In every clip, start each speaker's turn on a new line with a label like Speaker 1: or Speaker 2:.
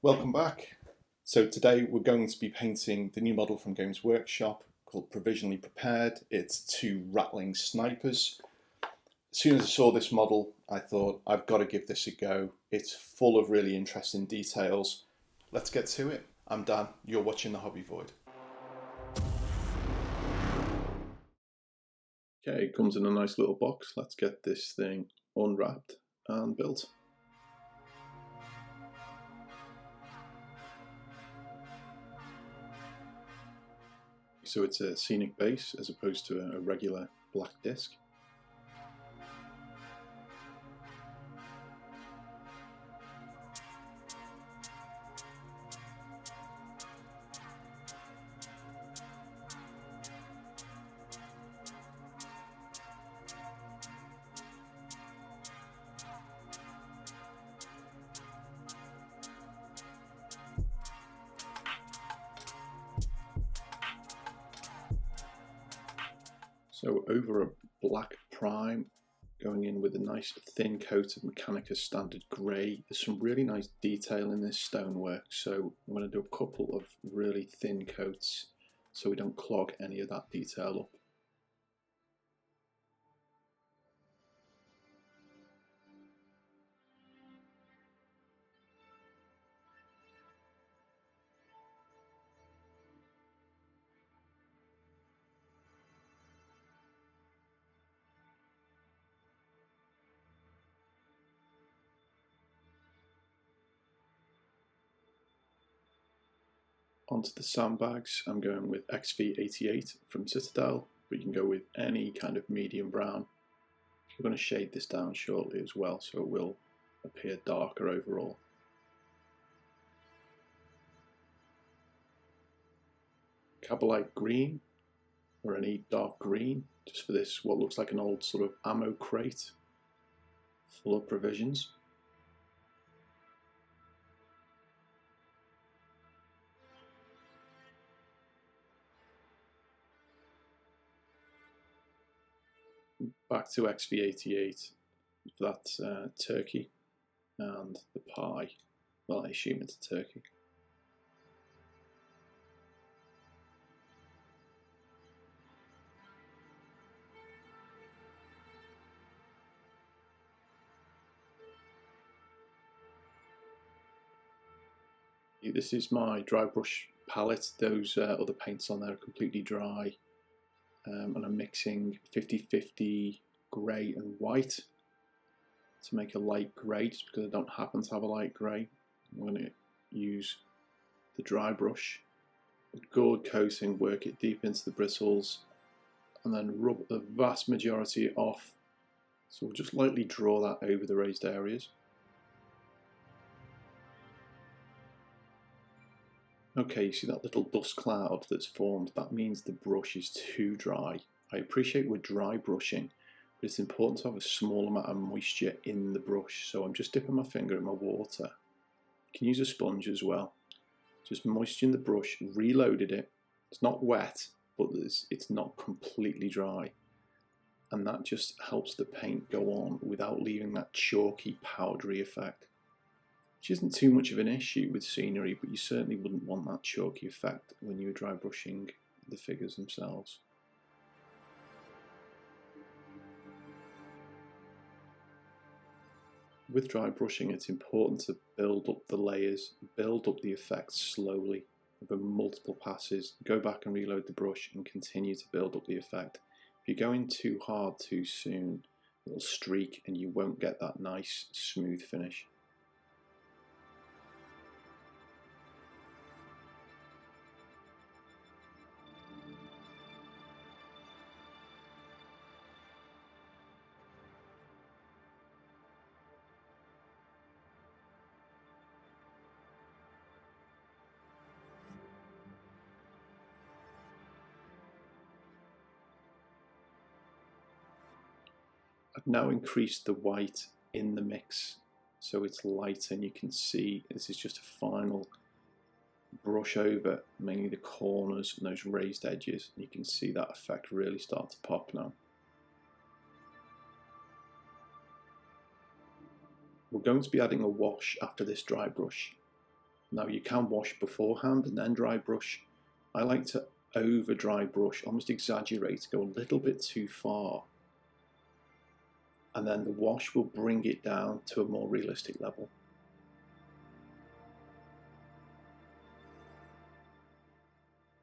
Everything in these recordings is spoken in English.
Speaker 1: Welcome back. So today we're going to be painting the new model from Games Workshop called Provisionally Prepared. It's two Ratling snipers. As soon as I saw this model, I thought I've got to give this a go. It's full of really interesting details. Let's get to it. I'm Dan, you're watching The Hobby Void. Okay, it comes in a nice little box. Let's get this thing unwrapped and built. So it's a scenic base as opposed to a regular black disc. So over a black prime, going in with a nice thin coat of Mechanica Standard Grey. There's some really nice detail in this stonework, so I'm going to do a couple of really thin coats so we don't clog any of that detail up. Onto the sandbags, I'm going with XV88 from Citadel, but you can go with any kind of medium brown. We're going to shade this down shortly as well, so it will appear darker overall. Cabalite green, or any dark green, just for this, what looks like an old sort of ammo crate full of provisions. Back to XV88 for that turkey and the pie. Well, I assume it's a turkey. This is my dry brush palette. Those other paints on there are completely dry, and I'm mixing 50-50 grey and white to make a light grey, just because I don't happen to have a light grey. I'm going to use the dry brush, a good coating, work it deep into the bristles, and then rub the vast majority off. So we'll just lightly draw that over the raised areas. Okay, you see that little dust cloud that's formed? That means the brush is too dry. I appreciate we're dry brushing, but it's important to have a small amount of moisture in the brush, so I'm just dipping my finger in my water. You can use a sponge as well. Just moisturing the brush, reloaded it. It's not wet, but it's not completely dry. And that just helps the paint go on without leaving that chalky, powdery effect. Which isn't too much of an issue with scenery, but you certainly wouldn't want that chalky effect when you were dry brushing the figures themselves. With dry brushing, it's important to build up the layers, build up the effects slowly over multiple passes, go back and reload the brush and continue to build up the effect. If you're going too hard too soon, it'll streak and you won't get that nice smooth finish. I've now increased the white in the mix so it's lighter, and you can see this is just a final brush over mainly the corners and those raised edges. You can see that effect really start to pop now. We're going to be adding a wash after this dry brush. Now you can wash beforehand and then dry brush. I like to over dry brush, almost exaggerate, go a little bit too far, and then the wash will bring it down to a more realistic level.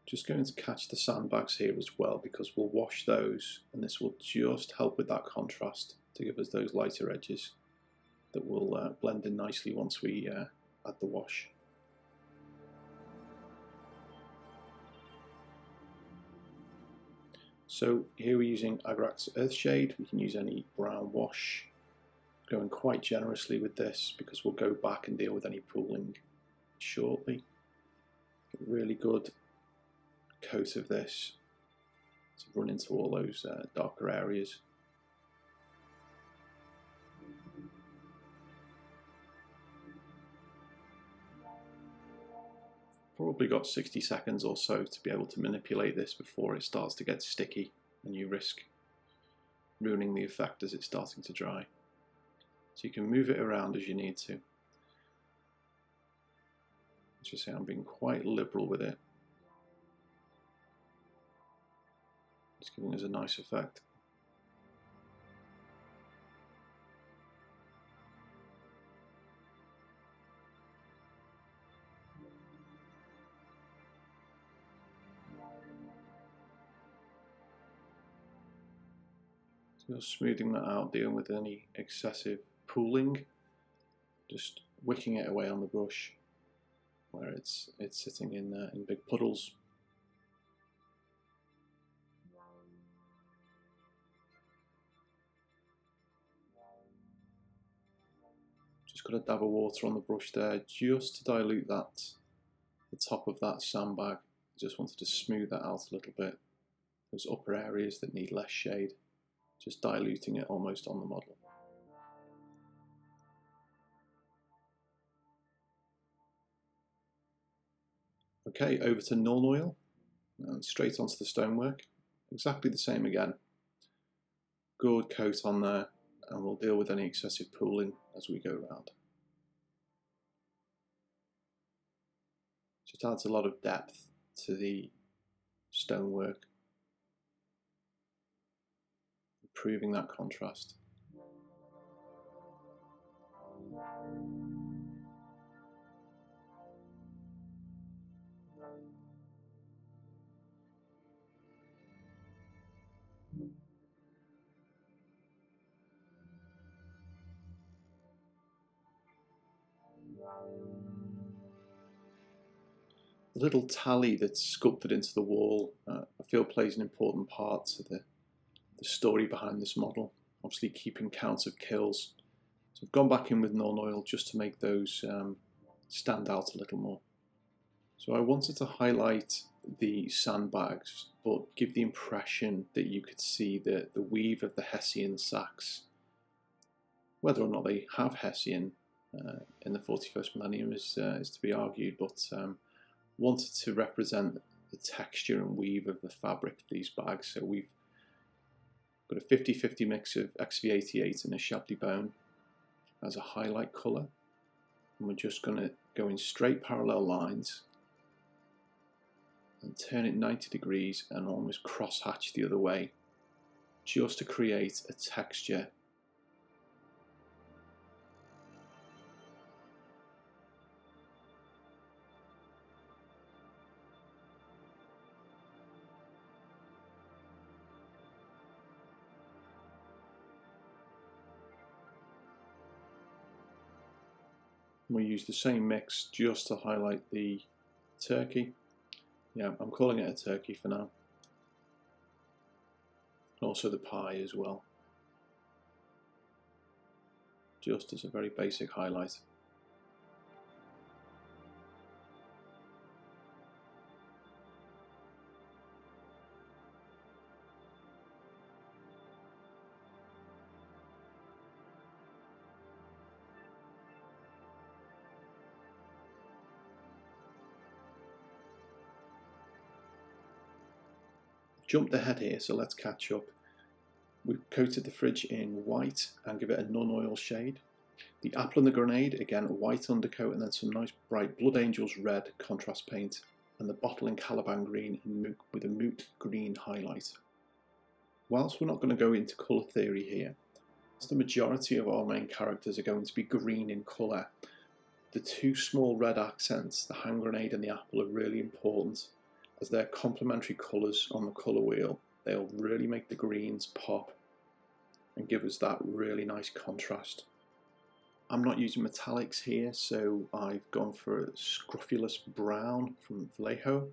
Speaker 1: Just going to catch the sandbags here as well, because we'll wash those, and this will just help with that contrast to give us those lighter edges that will blend in nicely once we add the wash. So here we're using Agrax Earthshade. We can use any brown wash. Going quite generously with this because we'll go back and deal with any pooling shortly. Get a really good coat of this to run into all those darker areas. Probably got 60 seconds or so to be able to manipulate this before it starts to get sticky and you risk ruining the effect as it's starting to dry. So you can move it around as you need to. As you say, I'm being quite liberal with it. It's giving us a nice effect. So smoothing that out, dealing with any excessive pooling, just wicking it away on the brush where it's sitting in big puddles. Just got a dab of water on the brush there just to dilute the top of that sandbag. Just wanted to smooth that out a little bit. Those upper areas that need less shade, just diluting it almost on the model. Okay, over to Nuln Oil and straight onto the stonework. Exactly the same again. Good coat on there, and we'll deal with any excessive pooling as we go around. Just adds a lot of depth to the stonework, improving that contrast. The little tally that's sculpted into the wall, I feel plays an important part to the story behind this model. Obviously keeping count of kills. So I've gone back in with Nuln Oil just to make those stand out a little more. So I wanted to highlight the sandbags, but give the impression that you could see the weave of the Hessian sacks. Whether or not they have Hessian in the 41st millennium is to be argued, but wanted to represent the texture and weave of the fabric of these bags. So we've got a 50-50 mix of XV88 and a Chablis bone as a highlight colour, and we're just going to go in straight parallel lines and turn it 90 degrees and almost cross hatch the other way, just to create a texture. We use the same mix just to highlight the turkey. Yeah, I'm calling it a turkey for now. And also the pie as well. Just as a very basic highlight. Jumped ahead here, so let's catch up. We've coated the fridge in white and give it a Nuln Oil shade. The apple and the grenade, again, a white undercoat and then some nice bright Blood Angels red contrast paint, and the bottle in Caliban green and with a moot green highlight. Whilst we're not going to go into colour theory here, the majority of our main characters are going to be green in colour. The two small red accents, the hand grenade and the apple, are really important, as they're complementary colours on the colour wheel. They'll really make the greens pop and give us that really nice contrast. I'm not using metallics here, so I've gone for a scrofulous brown from Vallejo,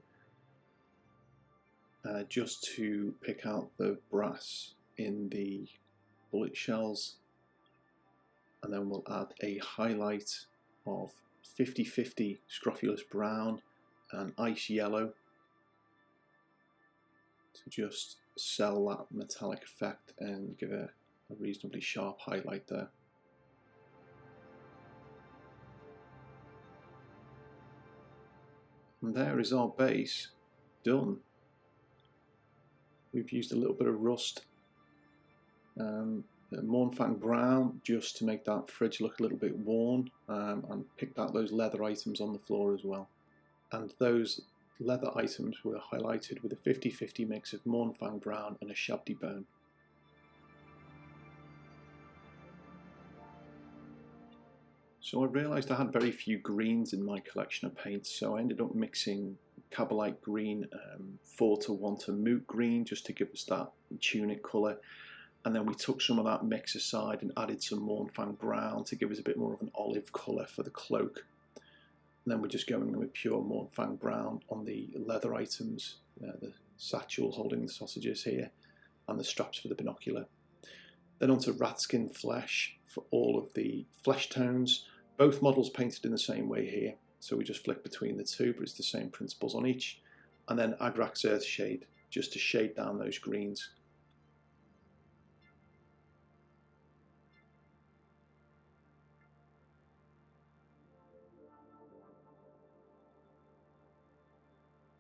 Speaker 1: just to pick out the brass in the bullet shells, and then we'll add a highlight of 50-50 scrofulous brown and ice yellow to just sell that metallic effect and give a reasonably sharp highlight there. And there is our base done. We've used a little bit of rust, Mournfang brown, just to make that fridge look a little bit worn, and picked out those leather items on the floor as well. And those leather items were highlighted with a 50-50 mix of Mournfang brown and a Shabdi bone. So I realised I had very few greens in my collection of paints, so I ended up mixing Cabalite green 4:1 to moot green just to give us that tunic colour, and then we took some of that mix aside and added some Mournfang brown to give us a bit more of an olive colour for the cloak. And then we're just going with pure Mournfang brown on the leather items, the satchel holding the sausages here, and the straps for the binocular. Then onto ratskin flesh for all of the flesh tones. Both models painted in the same way here, so we just flick between the two, but it's the same principles on each. And then Agrax Earthshade, just to shade down those greens.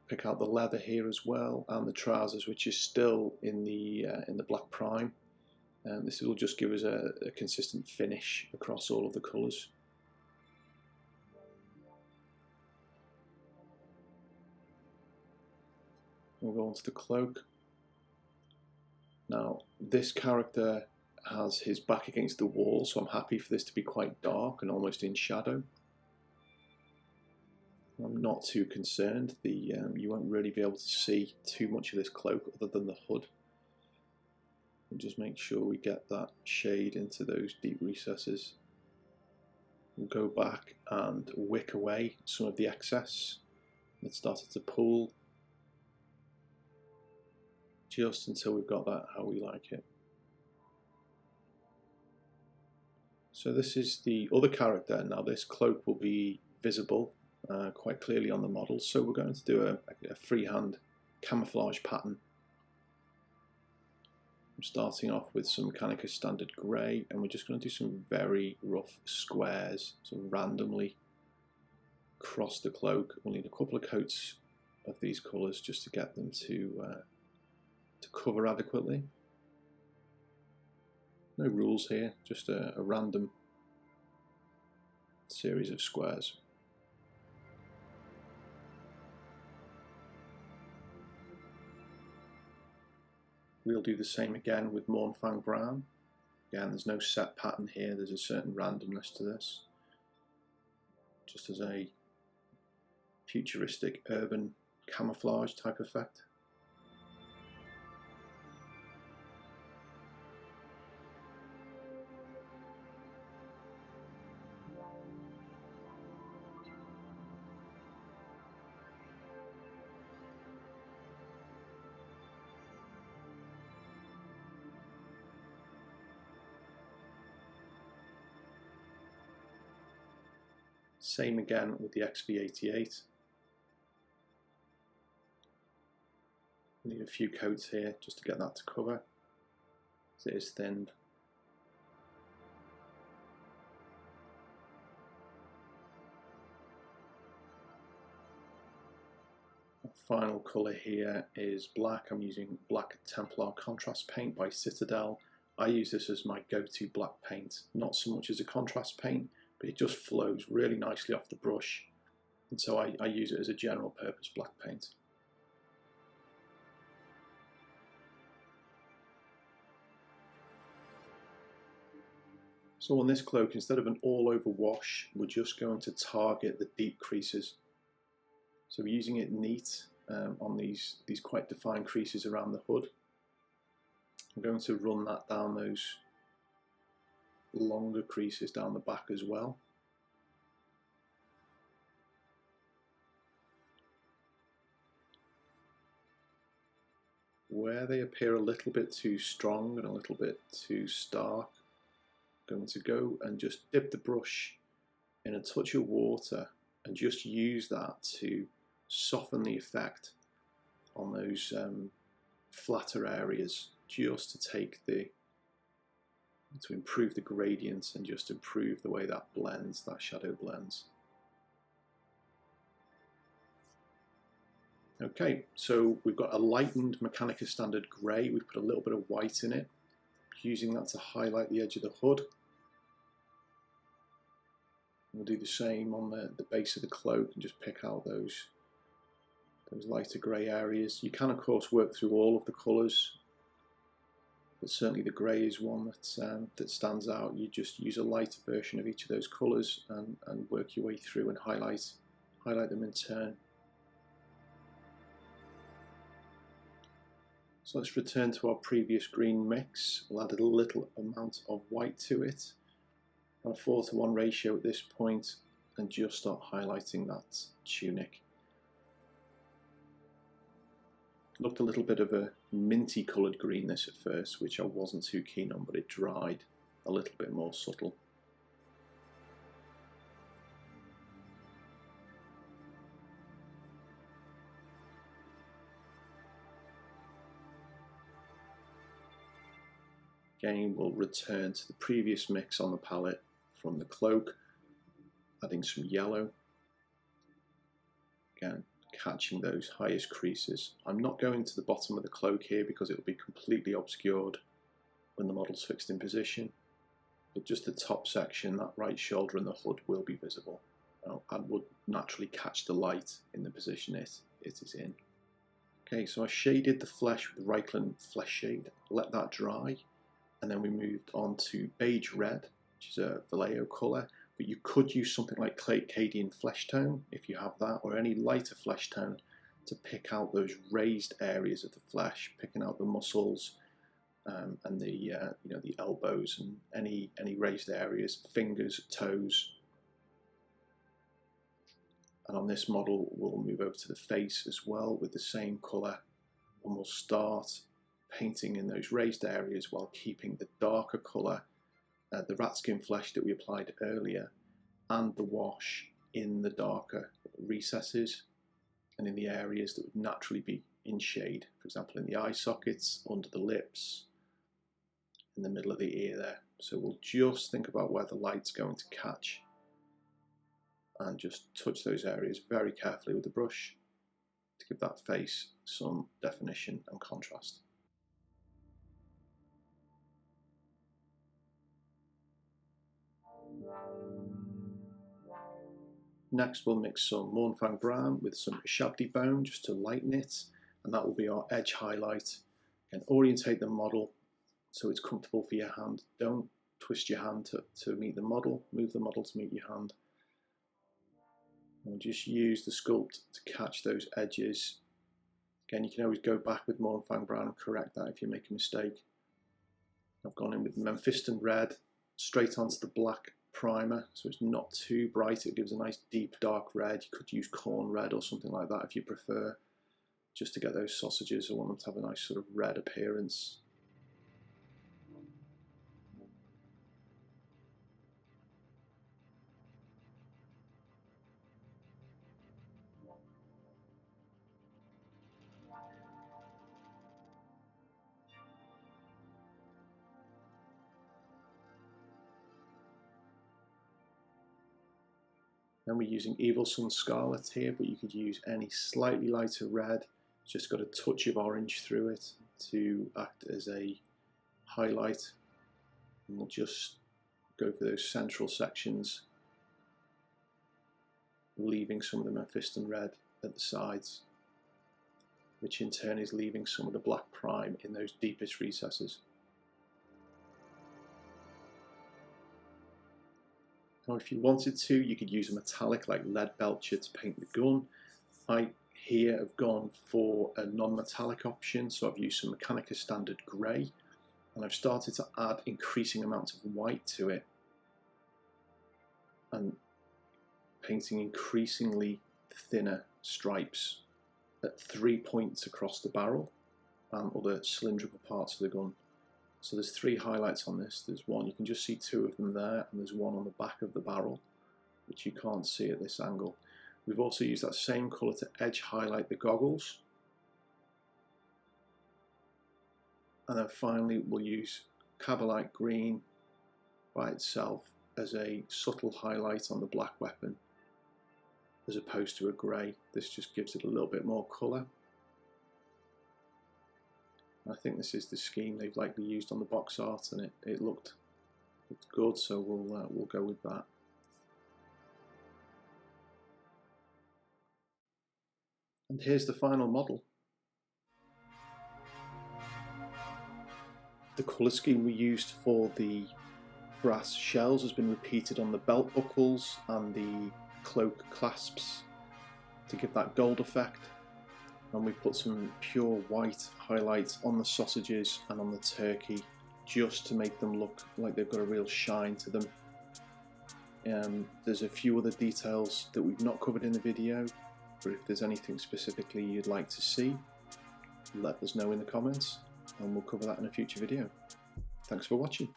Speaker 1: Pick out the leather here as well, and the trousers, which is still in the black prime. And this will just give us a consistent finish across all of the colours. We'll go on to the cloak. Now, this character has his back against the wall, so I'm happy for this to be quite dark and almost in shadow. I'm not too concerned. You won't really be able to see too much of this cloak other than the hood. And just make sure we get that shade into those deep recesses. We'll go back and wick away some of the excess that started to pool, just until we've got that how we like it. So this is the other character. Now this cloak will be visible quite clearly on the model, so we're going to do a freehand camouflage pattern. I'm starting off with some Mechanicus Standard Grey, and we're just going to do some very rough squares, so randomly across the cloak. We'll need a couple of coats of these colours just to get them to cover adequately. No rules here, just a random series of squares. We'll do the same again with Mournfang brown. Again, there's no set pattern here, there's a certain randomness to this, just as a futuristic urban camouflage type effect. Same again with the XV88. Need a few coats here just to get that to cover, as it is thinned. The final colour here is black. I'm using black Templar contrast paint by Citadel, I use this as my go-to black paint, not so much as a contrast paint, but it just flows really nicely off the brush, and so I use it as a general purpose black paint. So on this cloak, instead of an all-over wash, we're just going to target the deep creases. So we're using it neat on these quite defined creases around the hood. I'm going to run that down those longer creases down the back as well. Where they appear a little bit too strong and a little bit too stark, I'm going to go and just dip the brush in a touch of water and just use that to soften the effect on those flatter areas, just to improve the gradients and just improve the way that blends, that shadow blends. Okay, so we've got a lightened Mechanica Standard grey. We've put a little bit of white in it, using that to highlight the edge of the hood. We'll do the same on the base of the cloak and just pick out those lighter grey areas. You can of course work through all of the colours, but certainly the grey is one that stands out. You just use a lighter version of each of those colours and work your way through and highlight them in turn. So let's return to our previous green mix. We'll add a little amount of white to it, on a 4:1 ratio at this point, and just start highlighting that tunic. Looked a little bit of a minty coloured green this at first, which I wasn't too keen on, but it dried a little bit more subtle. Again, we'll return to the previous mix on the palette from the cloak, adding some yellow. Again, catching those highest creases. I'm not going to the bottom of the cloak here because it will be completely obscured when the model's fixed in position, but just the top section, that right shoulder and the hood will be visible and would naturally catch the light in the position it is in. Okay, so I shaded the flesh with Rein flesh shade, let that dry, and then we moved on to beige red, which is a Vallejo colour, but you could use something like Cadian flesh tone if you have that, or any lighter flesh tone to pick out those raised areas of the flesh, picking out the muscles and the the elbows and any raised areas, fingers, toes. And on this model, we'll move over to the face as well with the same colour, and we'll start painting in those raised areas while keeping the darker colour, the rat skin flesh that we applied earlier, and the wash in the darker recesses and in the areas that would naturally be in shade, for example in the eye sockets, under the lips, in the middle of the ear there. So we'll just think about where the light's going to catch and just touch those areas very carefully with the brush to give that face some definition and contrast. Next we'll mix some Mournfang Brown with some Shabdi Bone just to lighten it, and that will be our edge highlight. And orientate the model so it's comfortable for your hand. Don't twist your hand to meet the model, move the model to meet your hand. And just use the sculpt to catch those edges. Again, you can always go back with Mournfang Brown and correct that if you make a mistake. I've gone in with Memphiston Red, straight onto the black primer, so it's not too bright. It gives a nice deep dark red. You could use corn red or something like that if you prefer, just to get those sausages. I want them to have a nice sort of red appearance. And we're using Evil Sun Scarlet here, but you could use any slightly lighter red. It's just got a touch of orange through it to act as a highlight And we'll just go for those central sections, leaving some of the Mephiston red at the sides, which in turn is leaving some of the black prime in those deepest recesses. Now if you wanted to, you could use a metallic like lead belcher to paint the gun. I here have gone for a non-metallic option, so I've used some Mechanica standard grey, and I've started to add increasing amounts of white to it and painting increasingly thinner stripes at 3 points across the barrel and other cylindrical parts of the gun. So there's 3 highlights on this. There's one, you can just see 2 of them there, and there's one on the back of the barrel, which you can't see at this angle. We've also used that same colour to edge highlight the goggles. And then finally we'll use Cabalite green by itself as a subtle highlight on the black weapon, as opposed to a grey. This just gives it a little bit more colour. I think this is the scheme they've likely used on the box art, and it looked good, so we'll go with that. And here's the final model. The colour scheme we used for the brass shells has been repeated on the belt buckles and the cloak clasps to give that gold effect. And we put some pure white highlights on the sausages and on the turkey just to make them look like they've got a real shine to them. There's a few other details that we've not covered in the video, but if there's anything specifically you'd like to see, let us know in the comments and we'll cover that in a future video. Thanks for watching.